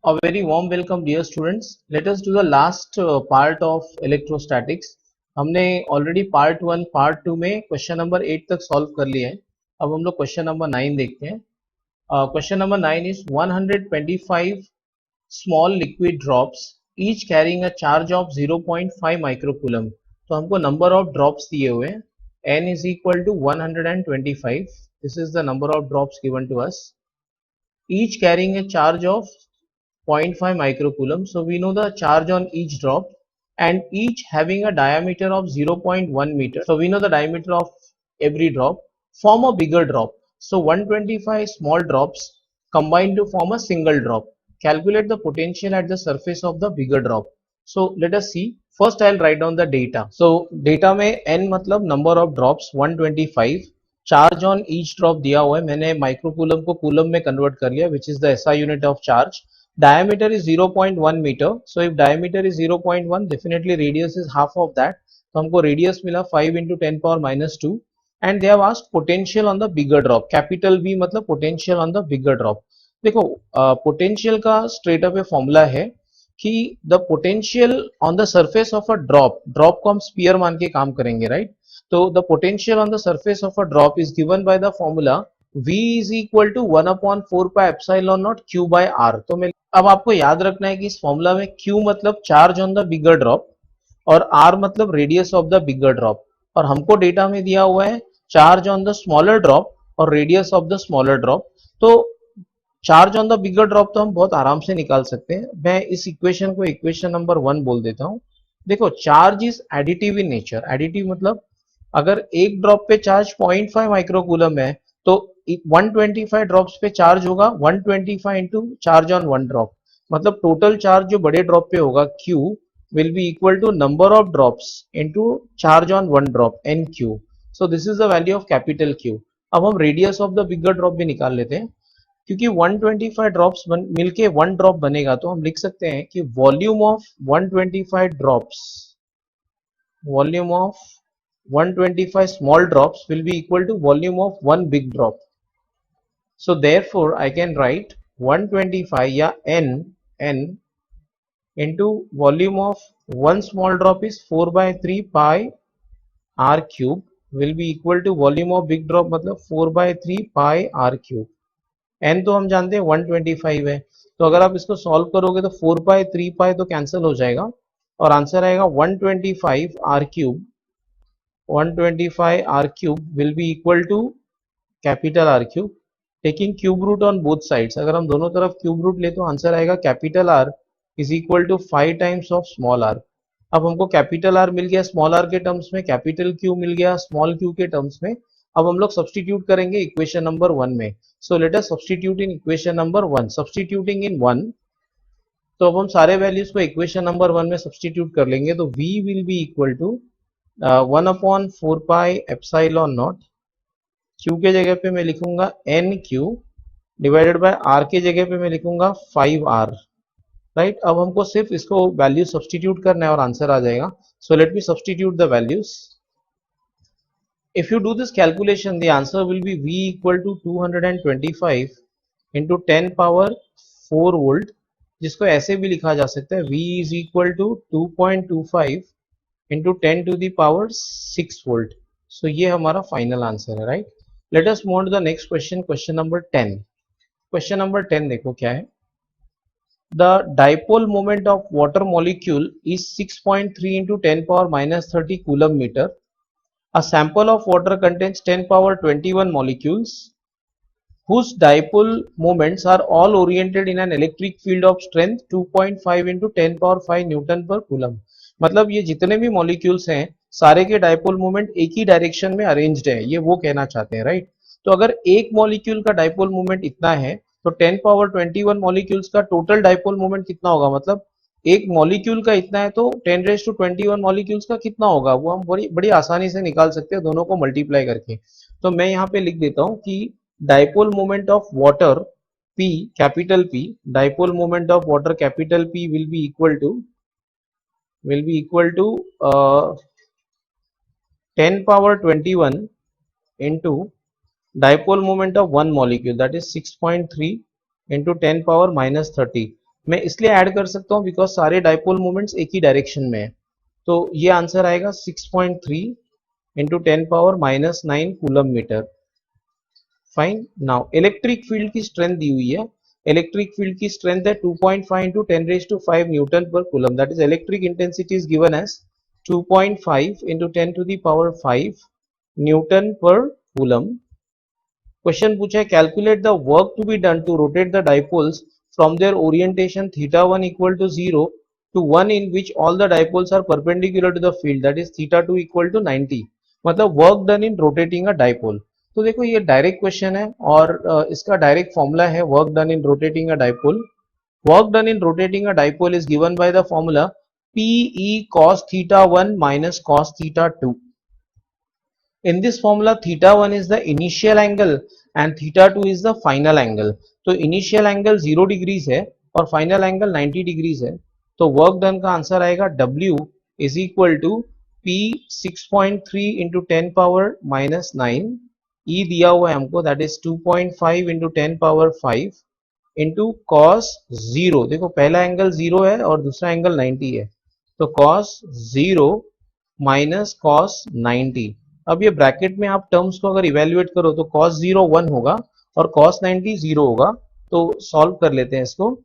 A very warm welcome dear students. Let us do the last part of electrostatics. हमने already part 1, part 2 में question number 8 तक solve कर लिया है. अब हम लोग question number 9 देखते हैं. Question number 9 is 125 small liquid drops each carrying a charge of 0.5 microcoulomb. तो हमको number of drops दिए हुए हैं. N is equal to 125. This is the number of drops given to us. Each carrying a charge of 0.5 microcoulomb. So we know the charge on each drop and each having a diameter of 0.1 meter. So we know the diameter of every drop form a bigger drop. So 125 small drops combine to form a single drop. Calculate the potential at the surface of the bigger drop. So let us see. First I'll write down the data. So data में n मतलब number of drops 125. Charge on each drop दिया हुआ है. मैंने microcoulomb को coulomb में convert कर लिया which is the SI unit of charge. Diameter is 0.1 meter. So if diameter is 0.1, definitely radius is half of that. तो हमको radius मिला 5 into 10 power minus 2. And they have asked potential on the bigger drop. Capital V मतलब potential on the bigger drop. देखो potential का straight up formula है कि the potential on the surface of a drop को हम sphere मान के काम करेंगे, right? तो the potential on the surface of a drop is given by the formula V is equal to 1/4 pi epsilon naught Q by R. तो मैं अब आपको याद रखना है कि इस फॉर्मूला में Q मतलब charge on the bigger drop और R मतलब radius of the bigger drop. और हमको डेटा में दिया हुआ है charge on the smaller drop और radius of the smaller drop. तो charge on the bigger drop तो हम बहुत आराम से निकाल सकते हैं. मैं इस इक्वेशन को इक्वेशन नंबर 1 बोल देता हूं. देखो charge is additive in nature. Additive मतलब अगर एक ड्रॉप पे चार्ज 0.5 माइक्रोकूलम है तो 125 ड्रॉप्स पे चार्ज होगा 125 into charge on one drop. मतलब टोटल चार्ज जो बड़े ड्रॉप पे होगा Q will be equal to number of drops into charge on one drop NQ. So this is the value of capital Q. अब हम radius of the bigger drop भी निकाल लेते हैं. क्योंकि 125 ड्रॉप्स मिलके वन ड्रॉप बनेगा तो हम लिख सकते हैं कि volume of 125 drops, volume of 125 small drops will be equal to volume of one big drop. So therefore I can write 125 या n into volume of one small drop is 4/3 pi r cube will be equal to volume of big drop मतलब 4/3 pi r cube. n तो हम जानते हैं 125 है. तो अगर आप इसको सॉल्व करोगे तो 4/3 pi तो कैंसिल हो जाएगा और आंसर आएगा 125 r cube. 125 r cube will be equal to capital R cube. Taking cube root on both sides, अगर हम दोनों तरफ cube root ले तो आंसर आएगा capital R is equal to 5 times of small r. अब हमको कैपिटल R मिल गया स्मॉल r के टर्म्स में, कैपिटल Q मिल गया स्मॉल q के टर्म्स में. अब हम लोग सब्सटीट्यूट करेंगे इक्वेशन नंबर 1 में. So let us substitute in equation number 1. Substituting in 1, तो अब हम सारे वैल्यूज को इक्वेशन नंबर 1 में सब्सटीट्यूट कर लेंगे. तो V will be equal to 1/4 pi epsilon naught. Q के जगह पे मैं लिखूंगा NQ डिवाइडेड बाय R के जगह पे मैं लिखूंगा 5R. राइट. अब हमको सिर्फ इसको वैल्यू सब्सटीट्यूट करना है और आंसर आ जाएगा. So let me substitute the values. If you do this calculation the answer will be V equal to 225 into 10 power 4 volt, जिसको ऐसे भी लिखा जा सकता है V is equal to 2.25 into 10 to the power 6 volt. So ये हमारा final answer है. Right. Let us move to the next question, question number 10. Question number 10 देखो क्या है. The dipole moment of water molecule is 6.3 into 10 power minus 30 coulomb meter. A sample of water contains 10 power 21 molecules whose dipole moments are all oriented in an electric field of strength 2.5 into 10 power 5 Newton per coulomb. मतलब ये जितने भी molecules हैं सारे के dipole moment एक ही direction में arranged है, ये वो कहना चाहते हैं. राइट. तो अगर एक मॉलिक्यूल का डाइपोल मोमेंट इतना है तो 10 पावर 21 मॉलिक्यूल्स का टोटल डाइपोल मोमेंट कितना होगा. मतलब एक मॉलिक्यूल का इतना है तो 10⁻21 मॉलिक्यूल्स का कितना होगा वो हम बड़ी आसानी से निकाल सकते हैं दोनों को मल्टीप्लाई करके. तो मैं यहाँ पे लिख देता हूँ कि dipole moment of water P, capital P, dipole moment of water capital P will be equal to 10 power 21 into dipole moment of one molecule, that is 6.3 into 10 power minus 30. मैं इसलिए ऐड कर सकता हूं बिकॉज सारे dipole moments एक ही direction में है। तो ये आंसर आएगा 6.3 into 10⁻⁹ coulomb metre. Fine. Now electric field की स्ट्रेंथ दी हुई है। इलेक्ट्रिक फील्ड की स्ट्रेंथ है 2.5 into 10⁵ newton per coulomb. That is electric intensity is given as 2.5 into 10⁵ newton per coulomb. Question पूछा है calculate the work to be done to rotate the dipoles from their orientation θ1 equal to 0 to 1 in which all the dipoles are perpendicular to the field, that is θ2 equal to 90। मतलब work done in rotating a dipole. तो देखो ये direct question है और इसका direct formula है work done in rotating a dipole. Work done in rotating a dipole is given by the formula PE cos θ1 minus cos θ2। In this formula θ1 is the initial angle and θ2 is the final angle। तो initial angle 0 degrees है और final angle 90 degrees है। तो work done का answer आएगा W is equal to P 6.3 into 10⁻⁹ E दिया हुआ है हमको, that is 2.5 into 10⁵ into cos 0। देखो पहला एंगल 0 है और दूसरा एंगल 90 है, तो कॉस 0 माइनस कॉस 90। अब ये ब्रैकेट में आप टर्म्स को अगर इवेल्युएट करो तो cos 0 1 होगा और cos 90 0 होगा। तो सॉल्व कर लेते हैं इसको।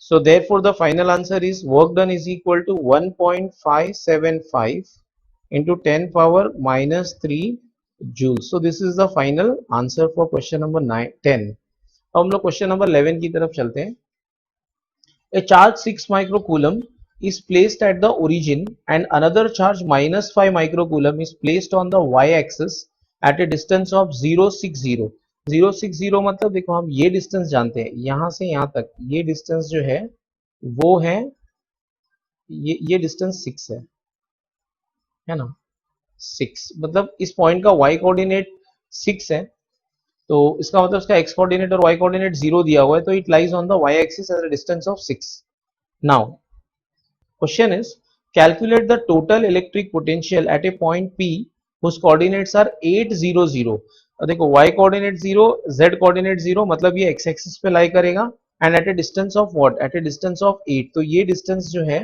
So therefore the final answer is work done is equal to 1.575 into 10⁻⁻³ joules। So this is the final answer for question number 10। अब हम लोग क्वेश्चन नंबर 11 की तरफ चलते हैं। A charge 6 microcoulomb is placed at the origin and another charge -5 microcoulomb is placed on the y-axis at a distance of 060। 060 मतलब देखो हम ये डिस्टेंस जानते हैं, यहां से यहां तक ये डिस्टेंस जो है वो है ये डिस्टेंस 6 है ना। 6 मतलब इस पॉइंट का y कोऑर्डिनेट 6 है, तो इसका मतलब इसका x कोऑर्डिनेट और y कोऑर्डिनेट 0 दिया हुआ है, तो it lies on the y axis at a distance of 6। Now question is calculate the total electric potential eight A point P whose coordinates are 8 0 0। देखो y कोऑर्डिनेट 0, z कोऑर्डिनेट 0, मतलब ये x axis पे lie करेगा and at a distance of what, at a distance of 8। तो ये distance जो है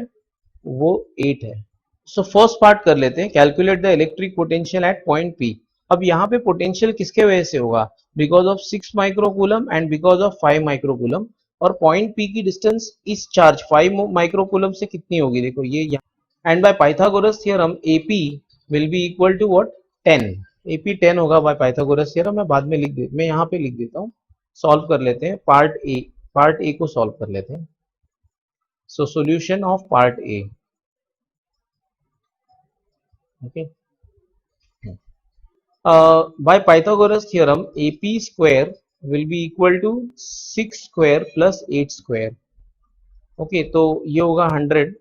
वो 8 है। सो फर्स्ट पार्ट कर लेते हैं, calculate the electric potential at point P। अब यहाँ पे पोटेंशियल किसके वजह से होगा, because of 6 microcoulomb and because of 5 microcoulomb. और पॉइंट P की डिस्टेंस इस चार्ज 5 माइक्रोकूलम से कितनी होगी, देखो ये यहाँ। And by Pythagoras theorem AP will be equal to what, 10। AP 10 होगा बाय पाइथागोरस थ्योरम। मैं बाद में मैं यहाँ पे लिख देता हूँ। सॉल्व कर लेते हैं पार्ट ए को सॉल्व कर लेते हैं। So solution of part A. Okay. By Pythagoras theorem, AP square will be equal to 6 square plus 8 square। Okay तो ये होगा 100।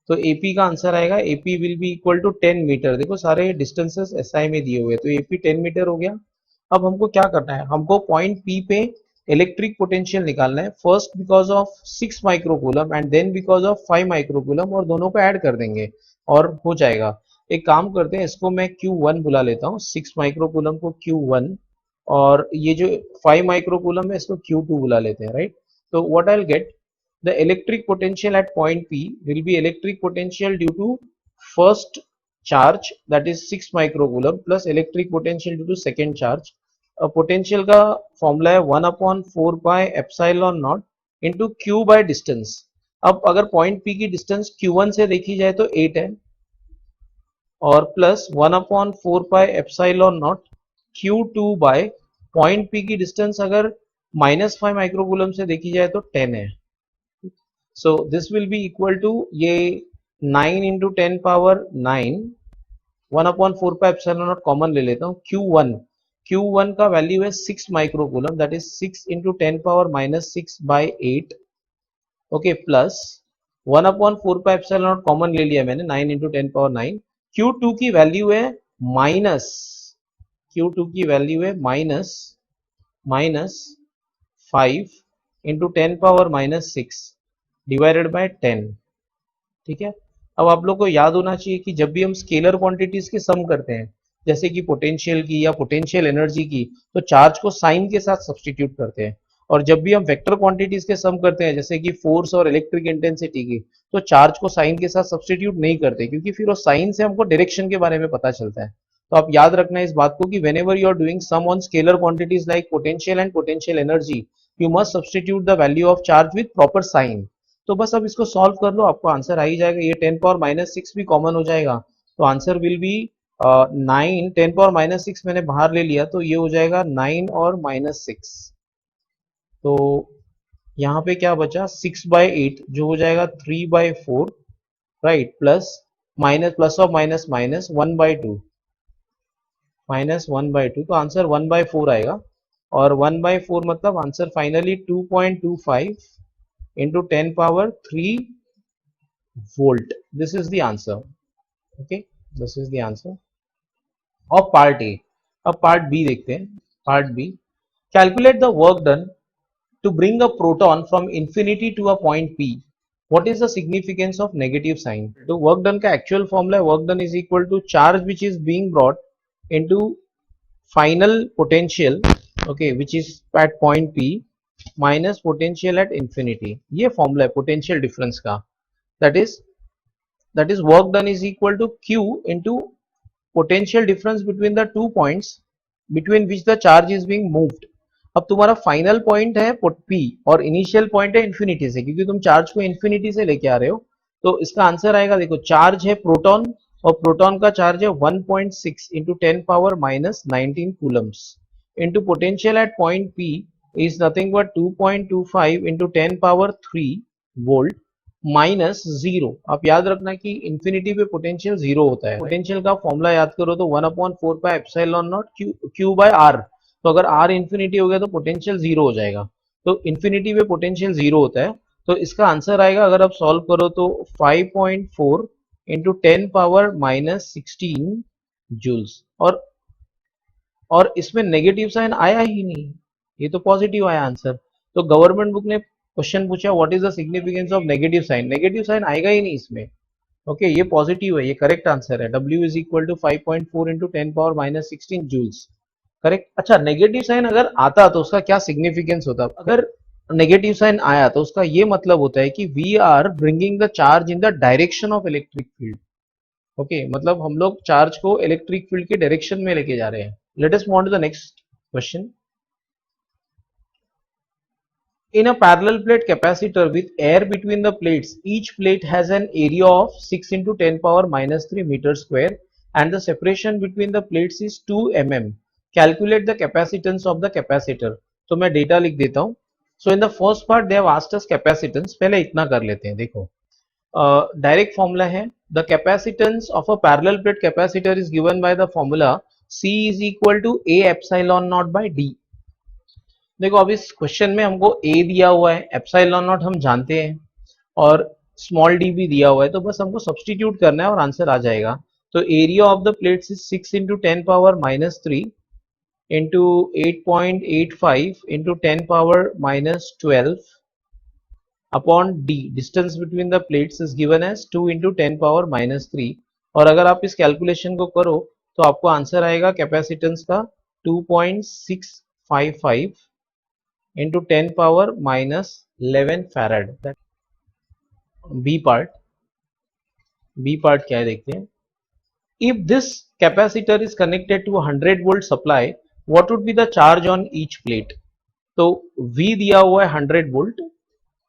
तो AP का आंसर आएगा AP will be equal to 10 meter. देखो सारे डिस्टेंसेस SI में दिए हुए हैं, तो AP 10 मीटर हो गया। अब हमको क्या करना है, हमको पॉइंट P पे इलेक्ट्रिक पोटेंशियल निकालना है। First because of 6 microcoulomb and then because of 5 microcoulomb, और दोनों को ऐड कर देंगे और हो जाएगा। एक काम करते हैं, इसको मैं Q1 बुला लेता हूँ, 6 माइक्रोकूलम को Q1 और ये जो 5 माइक्रोकूलम है इसको Q2 बुला लेते हैं, राइट। तो what I will get, the electric potential at point P will be electric potential due to first charge, that is 6 microcoulomb, plus electric potential due to second charge। Potential का formula है 1/4 pi epsilon not into Q by distance. अब अगर point P की distance Q1 से देखी जाए तो 8 है, और plus 1/4 pi epsilon not Q2 by point P की डिस्टेंस अगर -5 माइक्रोकूलम से देखी जाए तो 10 है। So this will be equal to ये 9 into 10⁻⁹, 1/4 pi epsilon not common ले लेता हूँ। Q1 का वैल्यू है 6 microcoulomb, that is 6 into 10⁻⁻6 by 8। Okay plus 1/4 pi epsilon not common ले लिया मैंने, 9 into 10⁻⁹। Q2 की वैल्यू है -5 into 10⁻⁻6 divided by 10। ठीक है। अब आप लोग को याद होना चाहिए कि जब भी हम स्केलर क्वांटिटीज की सम करते हैं, जैसे कि पोटेंशियल की या पोटेंशियल एनर्जी की, तो चार्ज को साइन के साथ सब्सटीट्यूट करते हैं। और जब भी हम वेक्टर क्वांटिटीज के सम करते हैं, जैसे कि फोर्स और इलेक्ट्रिक इंटेंसिटी की, तो चार्ज को साइन के साथ सब्सटीट्यूट नहीं करते, क्योंकि फिर वो साइन से हमको डायरेक्शन के बारे में पता चलता है। तो आप याद रखना इस बात को कि whenever you are doing sum on scalar quantities like potential and potential energy, you must substitute the value of charge with proper sign। तो बस अब इसको सॉल्व कर लो, आपको आंसर आ ही जाएगा। ये 10⁻⁻6 भी कॉमन हो जाएगा, तो आंसर विल बी 9। 10⁻⁻6 मैंने बाहर ले लिया, तो ये हो जाएगा 9 और -6। तो यहाँ पे क्या बचा, 6/8 जो हो जाएगा 3/4, right, plus minus plus of minus minus 1/2, -1/2, तो आंसर 1/4 आएगा। और 1/4 मतलब answer finally 2.25 into 10 power 3 volt। This is the answer। Okay, this is the answer of part A। अब part B देखते हैं। part B, calculate the work done to bring a proton from infinity to a point P। What is the significance of negative sign? तो work done का actual formula है, work done is equal to charge which is being brought into final potential, okay, which is at point P minus potential at infinity। ये formula है potential difference का। that is work done is equal to q into potential difference between the 2 points between which the charge is being moved। अब तुम्हारा final point है P और initial point है infinity से, क्योंकि तुम चार्ज को इन्फिनिटी से लेके आ रहे हो। तो इसका आंसर आएगा, देखो चार्ज है प्रोटॉन, और प्रोटॉन का चार्ज है 1.6 into 10⁻⁻19 Coulomb's, into potential at point P is nothing but 2.25 into 10 power 3 volt minus 0। आप याद रखना कि इंफिनिटी पे पोटेंशियल 0 होता है। पोटेंशियल का फॉर्मूला याद करो तो 1/4πε0 क्यू बाय आर। तो अगर आर इंफिनिटी हो गया तो पोटेंशियल 0 हो जाएगा। तो इंफिनिटी पे पोटेंशियल 0 होता है, तो इसका आंसर आएगा, अगर आप सॉल्व करो तो 5.4 इंटू 10⁻⁻16 जूल्स। और इसमें नेगेटिव साइन आया ही नहीं, ये तो पॉजिटिव आया आंसर। तो गवर्नमेंट बुक ने क्वेश्चन पूछा what is the significance of negative sign, negative sign आएगा ही नहीं इसमें। ओके, ये पॉजिटिव है, ये करेक्ट आंसर है। W is equal to 5.4 into 10⁻⁻16 joules, correct. अच्छा, नेगेटिव साइन अगर आता तो उसका क्या सिग्निफिकेंस होता? अगर नेगेटिव साइन आया तो उसका ये मतलब होता है कि we are bringing the charge in the direction of electric field. Okay, मतलब हम लोग चार्ज को इलेक्ट्रिक फील्ड के डायरेक्शन में लेके जा रहे हैं। Let us move on to the next question. In a parallel plate capacitor with air between the plates, each plate has an area of 6 into 10⁻⁻3 meter square and the separation between the plates is 2 mm। Calculate the capacitance of the capacitor। तो मैं data लिख देता हूं। So in the first part they have asked us capacitance। पहले इतना कर लेते हैं। देखो डायरेक्ट फॉर्मूला है, the capacitance of a parallel plate capacitor is given by the formula C is equal to A epsilon naught by D। देखो अब इस क्वेश्चन में हमको ए दिया हुआ है, एप्सिलॉन नॉट हम जानते हैं, और स्मॉल डी भी दिया हुआ है, तो बस हमको सब्सटीट्यूट करना है और आंसर आ जाएगा। तो area of the plates is 6 into 10⁻⁻3 into 8.85 into 10⁻⁻12 upon D. Distance between the plates is given as 2 into 10⁻⁻3। और अगर आप इस कैलकुलेशन को करो तो आपको आंसर आएगा कैपेसिटेंस का 2.655 into 10⁻⁻11 farad। बी पार्ट क्या है देखते हैं। If this capacitor is connected to 100 volt supply, what would be the charge on each plate. तो V दिया हुआ है 100 वोल्ट।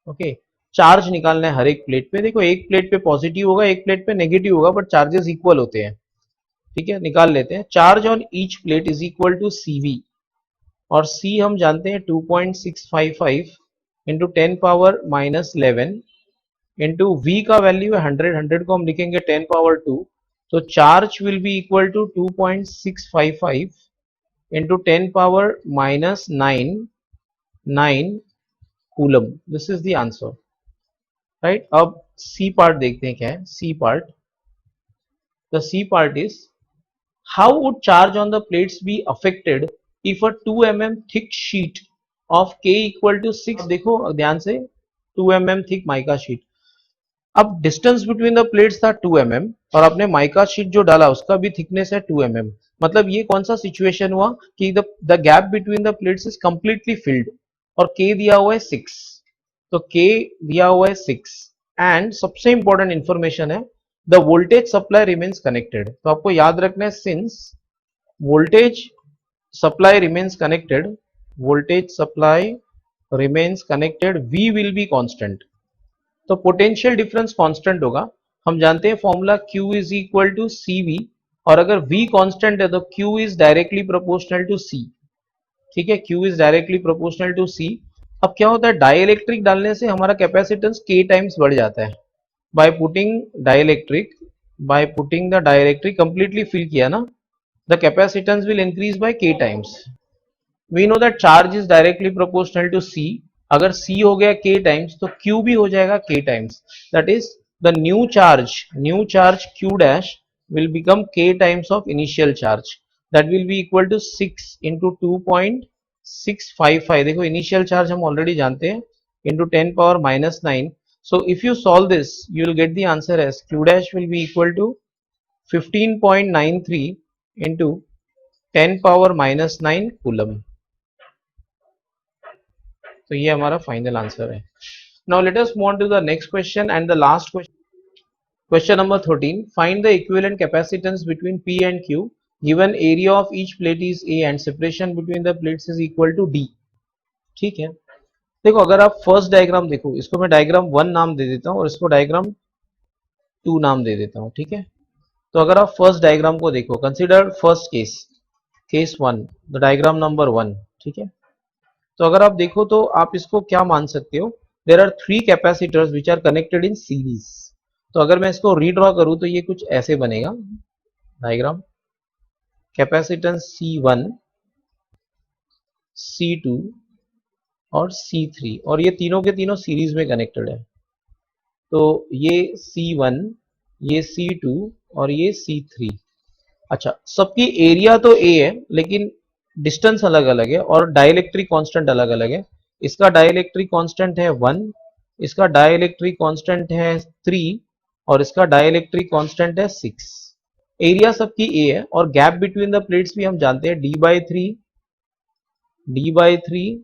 ओके, चार्ज निकालना है हर एक प्लेट पे। देखो एक प्लेट पे पॉजिटिव होगा, एक प्लेट पे नेगेटिव होगा, बट चार्जेस इक्वल होते हैं। ठीक है, निकाल लेते हैं। Charge on each plate is equal to CV, और C हम जानते हैं 2.655 इंटू 10⁻⁻11 इंटू V का वैल्यू है 100, 100 को हम लिखेंगे 10⁻2। तो charge will be equal to 2.655 into 10⁻⁹9 coulomb. This is the answer, right. अब सी पार्ट देखते हैं क्या है। C part, the C part is how would charge on the plates be affected if a 2 mm thick sheet of K equal to 6, देखो ध्यान से, 2 mm thick mica sheet, अब distance between the plates था 2 mm और आपने mica sheet जो डाला उसका भी थिकनेस है 2 mm। मतलब ये कौन सा सिचुएशन हुआ कि the gap between the plates is completely filled और के दिया हुआ है 6। तो के दिया हुआ है 6 एंड सबसे इंपॉर्टेंट इंफॉर्मेशन है the voltage supply remains connected. तो आपको याद रखना है since voltage supply remains connected, voltage supply remains connected, V will be constant। तो पोटेंशियल डिफरेंस कांस्टेंट होगा। हम जानते हैं formula Q is equal to CV और अगर V कांस्टेंट है तो Q is directly proportional to C। ठीक है, Q is directly proportional to C। अब क्या होता है डाइइलेक्ट्रिक डालने से हमारा कैपेसिटेंस K टाइम्स बढ़ जाता है। By putting dielectric, by putting the dielectric completely fill किया ना, the capacitance will increase by K times। We know that charge is directly proportional to C। अगर C हो गया K times तो Q भी हो जाएगा K times। That is the new charge Q dash will become K times of initial charge। That will be equal to 6 into 2.655। देखो initial charge हम already जानते हैं into 10 power minus 9। So if you solve this you will get the answer as Q dash will be equal to 15.93 into 10 power minus 9 coulomb. तो ये हमारा final answer है। Now let us move on to the next question and the last question. Question number 13, find the equivalent capacitance between P and Q given area of each plate is A and separation between the plates is equal to D। ठीक है, देखो अगर आप first diagram देखो, इसको मैं diagram 1 नाम दे देता हूं और इसको डायग्राम 2 नाम दे देता हूं। ठीक है, तो अगर आप फर्स्ट डायग्राम को देखो, consider first case 1, the diagram number 1। ठीक है, तो अगर आप देखो तो आप इसको क्या मान सकते हो, there are 3 capacitors which are connected in series. तो अगर मैं इसको रीड्रॉ करूं तो ये कुछ ऐसे बनेगा डायग्राम, कैपेसिटेंस C1, C2 और C3 और ये तीनों के तीनों सीरीज में कनेक्टेड है। तो ये C1, ये C2 और ये C3। अच्छा, सबकी एरिया तो A है लेकिन डिस्टेंस अलग अलग है और डाइलेक्ट्रिक कांस्टेंट अलग अलग है। इसका डाइलेक्ट्रिक कांस्टेंट है 1, इसका डाइलेक्ट्रिक कांस्टेंट है 3 और इसका डाइलेक्ट्रिक कांस्टेंट है 6। एरिया सबकी A है और गैप बिटवीन द प्लेट्स भी हम जानते हैं D/3, D/3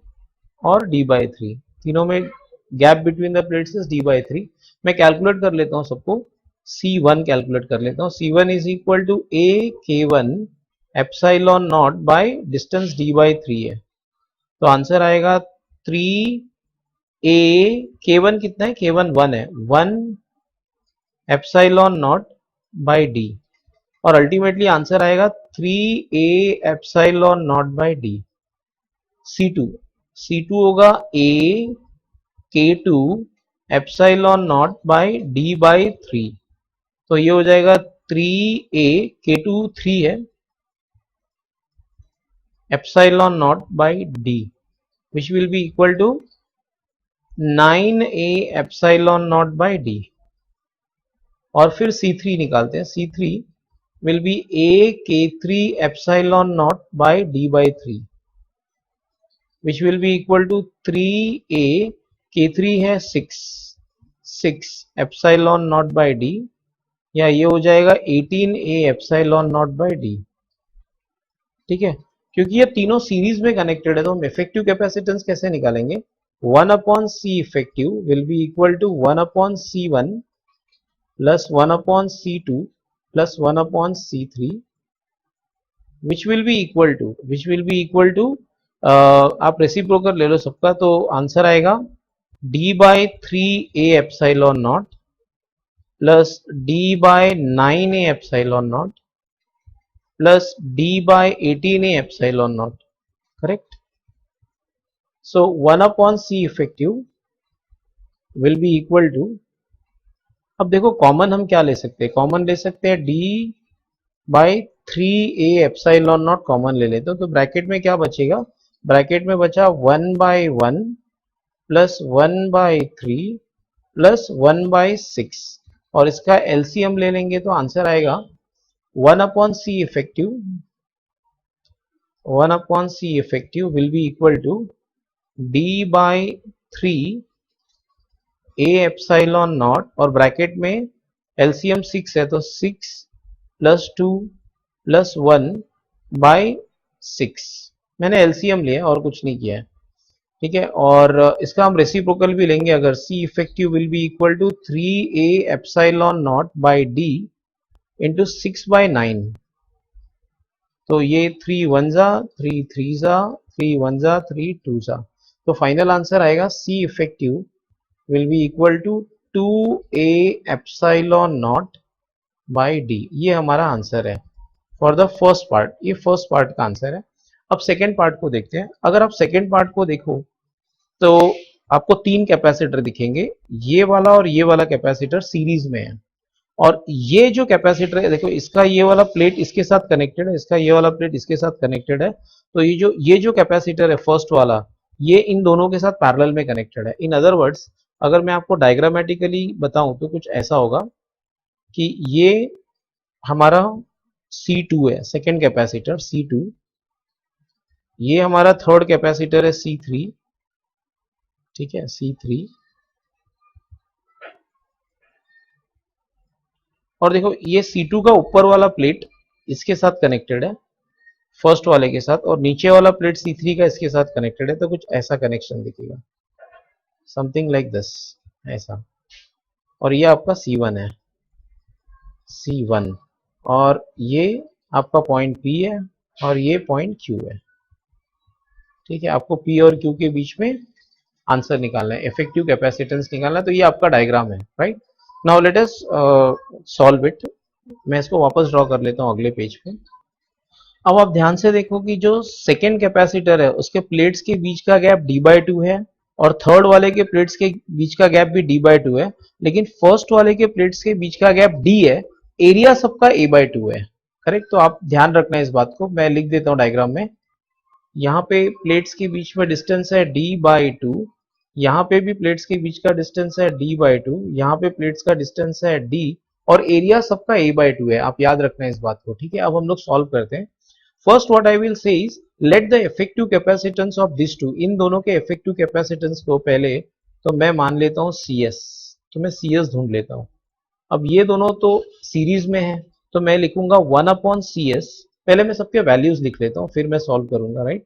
और D/3। तीनों में gap between the plates is D/3। मैं कैलकुलेट कर लेता हूं सबको, C1 कैलकुलेट कर लेता हूं। C1 is equal to A K1 epsilon not by distance D/3 है। तो आंसर आएगा 3A K1 कितना है, K1 1 है, 1 एप्सिलॉन नॉट बाय D और अल्टीमेटली आंसर आएगा 3A epsilon not by D। C2 होगा A K2 epsilon not by D/3। तो ये हो जाएगा 3A K2 3 है epsilon not by D which will be equal to 9A epsilon not by D। और फिर C3 निकालते हैं, C3 will be A K3 epsilon not by D/3 which will be equal to 3A K3 है 6 epsilon not by D या ये हो जाएगा 18A epsilon not by D। ठीक है, क्योंकि ये तीनों सीरीज में कनेक्टेड है तो हम इफेक्टिव कैपेसिटेंस कैसे निकालेंगे, 1/C effective will be equal to 1/C1 plus 1/C2 plus 1/C3 which will be equal to आप रेसिप्रोकल ले लो सबका, तो आंसर आएगा D/3A epsilon not plus D/9A epsilon not plus D/18A epsilon not. Correct. So 1/C effective will be equal to, अब देखो common हम क्या ले सकते हैं, कॉमन ले सकते हैं D/3A एप्सिलॉन नॉट कॉमन ले लेते हो तो ब्रैकेट में क्या बचेगा, ब्रैकेट में बचा 1/1 प्लस 1/3 प्लस 1/6 और इसका एलसीएम ले लेंगे तो आंसर आएगा 1/C effective will be equal to D/3 A epsilon not और ब्रैकेट में एलसीएम 6 है तो 6 प्लस 2 प्लस 1 बाई 6। मैंने एलसीएम लिया और कुछ नहीं किया है, ठीक है। और इसका हम रेसिप्रोकल भी लेंगे, अगर C effective will be equal to 3a epsilon not by d into 6/9। तो ये 3 1 जा 3 3 जा 3 1 जा 3 2 जा, तो फाइनल आंसर आएगा C effective will be equal to 2a epsilon not by d. ये हमारा आंसर है फॉर द फर्स्ट पार्ट। ये फर्स्ट पार्ट का आंसर है। अब सेकेंड पार्ट को देखते हैं। अगर आप सेकेंड पार्ट को देखो तो आपको तीन कैपेसिटर दिखेंगे, ये वाला और ये वाला कैपेसिटर सीरीज में है, और ये जो कैपेसिटर है देखो, इसका ये वाला प्लेट इसके साथ कनेक्टेड है, इसका ये वाला प्लेट इसके साथ कनेक्टेड है। तो ये जो कैपेसिटर है फर्स्ट वाला, ये इन दोनों के साथ पैरेलल में कनेक्टेड है। इन अदर वर्ड्स अगर मैं आपको डायग्रामेटिकली बताऊं तो कुछ ऐसा होगा कि ये हमारा C2 है, सेकेंड कैपेसिटर C2, ये हमारा थर्ड कैपेसिटर है C3, ठीक है C3। और देखो ये C2 का ऊपर वाला प्लेट इसके साथ कनेक्टेड है फर्स्ट वाले के साथ, और नीचे वाला प्लेट C3 का इसके साथ कनेक्टेड है। तो कुछ ऐसा कनेक्शन दिखेगा, समथिंग लाइक दिस, ऐसा। और ये आपका C1 है, C1, और ये आपका पॉइंट P है और ये पॉइंट Q है, ठीक है। आपको P और Q के बीच में आंसर निकालना है, इफेक्टिव कैपेसिटेंस निकालना है। तो ये आपका डायग्राम है, right. Now let us solve it. मैं इसको वापस ड्रॉ कर लेता हूँ अगले पेज पे। अब आप ध्यान से देखो कि जो सेकेंड कैपेसिटर है उसके प्लेट्स के बीच का गैप d/2 है, और थर्ड वाले के प्लेट्स के बीच का गैप भी d/2 है, लेकिन फर्स्ट वाले के प्लेट्स के बीच का गैप d है, एरिया सबका a/2 है, करेक्ट। तो आप ध्यान रखना इस बात को, मैं लिख देता हूँ डायग्राम में। यहाँ पे प्लेट्स के बीच में डिस्टेंस है d/2, यहाँ पे भी प्लेट्स के बीच का डिस्टेंस है d/2, यहाँ पे प्लेट्स का डिस्टेंस है d, और एरिया सबका a/2 है। आप याद रखना इस बात को, ठीक है। अब हम लोग सॉल्व करते हैं। First what I will say is let the effective capacitance of this two, इन दोनों के इफेक्टिव कैपेसिटेंस को पहले तो मैं मान लेता हूँ CS, तो मैं CS ढूंढ लेता हूँ। अब ये दोनों तो सीरीज में है, तो मैं लिखूंगा 1/CS। पहले मैं सबके वैल्यूज लिख लेता हूँ फिर मैं सॉल्व करूंगा, राइट।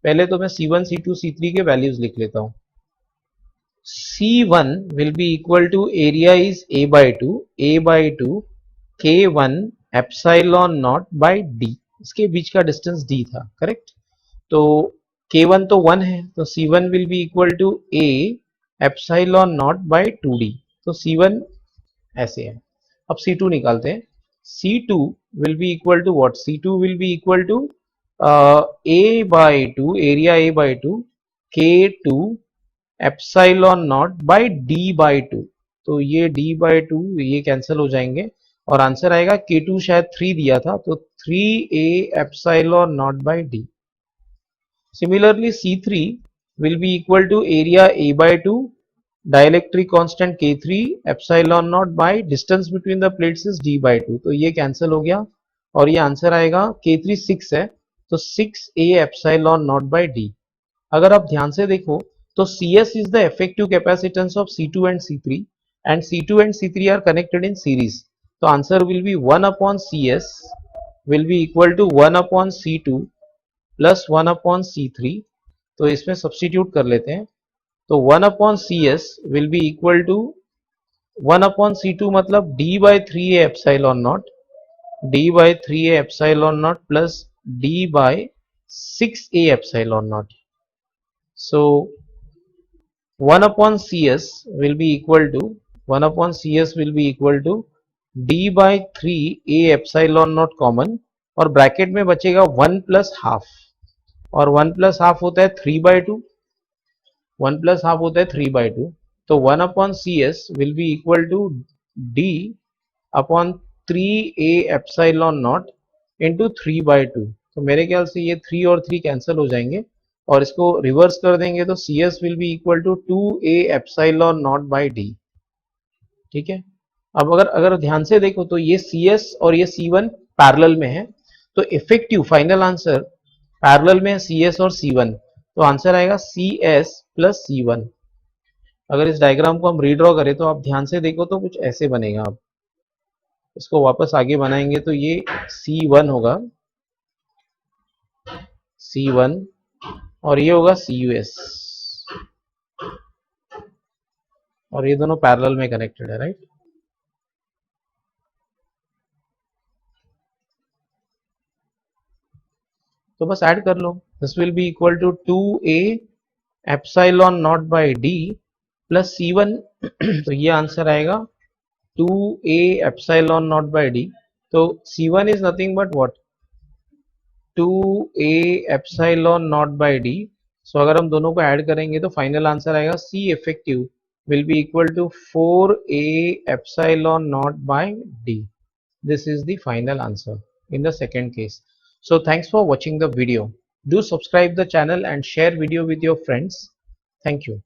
पहले तो मैं C1 C2 C3 के वैल्यूज लिख लेता हूँ। C1 will be equal to area is a/2 K1 epsilon naught by D, इसके बीच का डिस्टेंस D था, करेक्ट। तो K1 तो 1 है, तो C1 will be equal to a epsilon naught by 2D, तो C1 ऐसे है। अब C2 निकालते हैं। C2 will be equal to what? C2 will be equal to a/2, area a/2 K2 epsilon not by d/2, तो ये d/2 ये cancel हो जाएंगे और आंसर आएगा K2 शायद 3 दिया था, तो 3a epsilon not by d। Similarly C3 will be equal to area a/2 dielectric constant K3 epsilon not by distance between the plates is d/2, तो ये कैंसिल हो गया और ये आंसर आएगा K3 6 है, तो 6a epsilon not by d। अगर आप ध्यान से देखो तो CS is the effective capacitance of C2 and C3 and C2 and C3 are connected in series, तो answer will be 1/CS will be equal to 1/C2 plus 1/C3, तो इसमें substitute कर लेते हैं। तो 1/CS will be equal to 1/C2 मतलब d/3a epsilon not, d/3a epsilon not plus d/6a epsilon not. So 1/CS will be equal to 1/CS will be equal to d/3a epsilon not common, और bracket में बचेगा 1 plus half, और 1 plus half होता है 3/2, 1 plus half होता है 3/2, तो 1/CS will be equal to d/3a epsilon not into 3/2। तो मेरे ख्याल से ये 3 और 3 कैंसिल हो जाएंगे और इसको रिवर्स कर देंगे तो CS will be equal to 2a epsilon not by d, ठीक है। अब अगर ध्यान से देखो तो ये CS और ये C1 पैरेलल में है, तो इफेक्टिव फाइनल आंसर पैरेलल में है CS और C1, तो आंसर आएगा CS प्लस C1। अगर इस डायग्राम को हम रीड्रॉ करें तो आप ध्यान से देखो तो कुछ ऐसे बनेगा। आप इसको वापस आगे बनाएंगे तो ये C1 होगा, C1, और ये होगा CUS, और ये दोनों पैरेलल में कनेक्टेड है, राइट। तो बस ऐड कर लो, this will be equal to 2a epsilon not by d plus C1 तो ये आंसर आएगा 2a epsilon not by d। तो C1 इज nothing but what, 2a epsilon not by d। So अगर हम दोनों को ऐड करेंगे तो फाइनल आंसर आएगा C effective will be equal to 4a epsilon naught by d. This is the final answer in the second case. So thanks for watching the video. Do subscribe the channel and share video with your friends. Thank you.